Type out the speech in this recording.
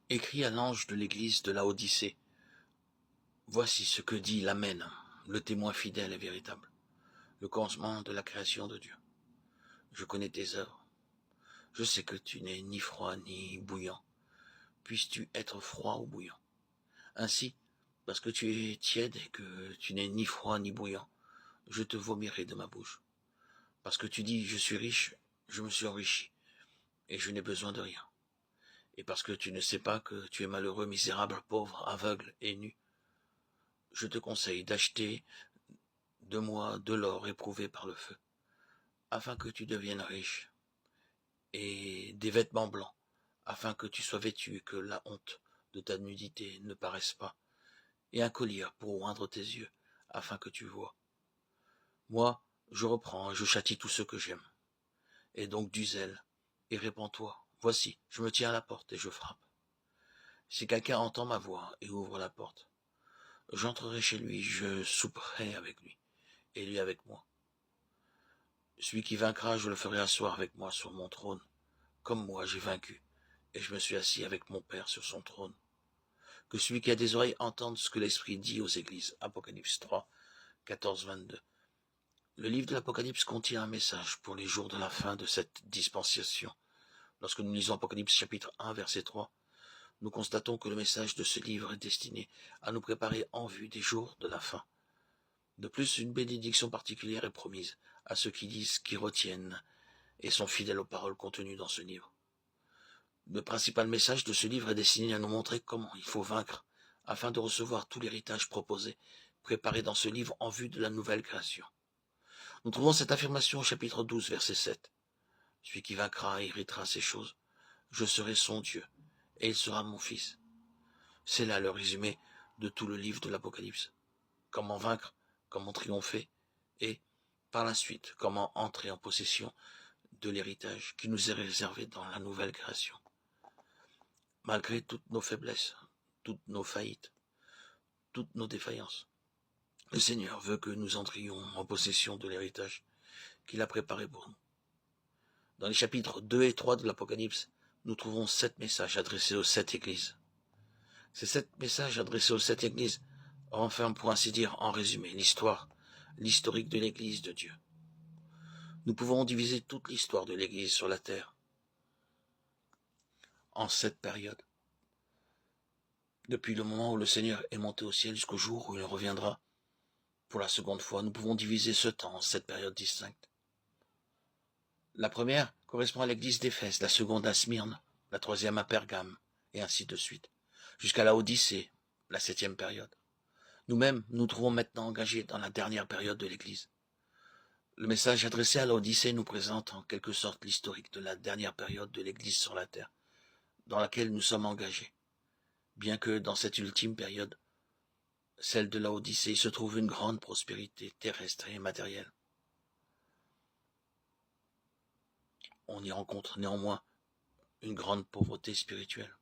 Écrit à l'ange de l'église de Laodicée. Voici ce que dit l'Amen, le témoin fidèle et véritable, le commencement de la création de Dieu. Je connais tes œuvres. Je sais que tu n'es ni froid ni bouillant. Puisses-tu être froid ou bouillant? Ainsi, parce que tu es tiède et que tu n'es ni froid ni bouillant, je te vomirai de ma bouche. Parce que tu dis, je suis riche, je me suis enrichi, et je n'ai besoin de rien. Et parce que tu ne sais pas que tu es malheureux, misérable, pauvre, aveugle et nu, je te conseille d'acheter de moi de l'or éprouvé par le feu, afin que tu deviennes riche, et des vêtements blancs, afin que tu sois vêtu et que la honte de ta nudité ne paraisse pas, et un collier pour oindre tes yeux, afin que tu vois. Moi, je reprends et je châtie tous ceux que j'aime. Et donc du zèle, et répands-toi. Voici, je me tiens à la porte et je frappe. Si quelqu'un entend ma voix et ouvre la porte, j'entrerai chez lui, je souperai avec lui, et lui avec moi. Celui qui vaincra, je le ferai asseoir avec moi sur mon trône, comme moi j'ai vaincu, et je me suis assis avec mon Père sur son trône. Que celui qui a des oreilles entende ce que l'Esprit dit aux églises. Apocalypse 3, 14-22. Le livre de l'Apocalypse contient un message pour les jours de la fin de cette dispensation. Lorsque nous lisons Apocalypse chapitre 1, verset 3, nous constatons que le message de ce livre est destiné à nous préparer en vue des jours de la fin. De plus, une bénédiction particulière est promise à ceux qui lisent, qui retiennent et sont fidèles aux paroles contenues dans ce livre. Le principal message de ce livre est destiné à nous montrer comment il faut vaincre afin de recevoir tout l'héritage proposé, préparé dans ce livre en vue de la nouvelle création. Nous trouvons cette affirmation au chapitre 12, verset 7. Celui qui vaincra héritera ces choses. Je serai son Dieu, et il sera mon fils. C'est là le résumé de tout le livre de l'Apocalypse. Comment vaincre, comment triompher, et, par la suite, comment entrer en possession de l'héritage qui nous est réservé dans la nouvelle création. Malgré toutes nos faiblesses, toutes nos faillites, toutes nos défaillances, le Seigneur veut que nous entrions en possession de l'héritage qu'il a préparé pour nous. Dans les chapitres 2 et 3 de l'Apocalypse, nous trouvons 7 messages adressés aux 7 églises. Ces 7 messages adressés aux 7 églises renferment, pour ainsi dire, en résumé, l'historique de l'église de Dieu. Nous pouvons diviser toute l'histoire de l'église sur la terre en 7 périodes. Depuis le moment où le Seigneur est monté au ciel jusqu'au jour où il reviendra pour la seconde fois, nous pouvons diviser ce temps en 7 périodes distinctes. La première correspond à l'église d'Éphèse, la seconde à Smyrne, la troisième à Pergame, et ainsi de suite, jusqu'à la Odyssée, la 7e période. Nous-mêmes, nous trouvons maintenant engagés dans la dernière période de l'Église. Le message adressé à l'Odyssée nous présente en quelque sorte l'historique de la dernière période de l'Église sur la terre, dans laquelle nous sommes engagés. Bien que dans cette ultime période, celle de l'Odyssée, se trouve une grande prospérité terrestre et matérielle. On y rencontre néanmoins une grande pauvreté spirituelle.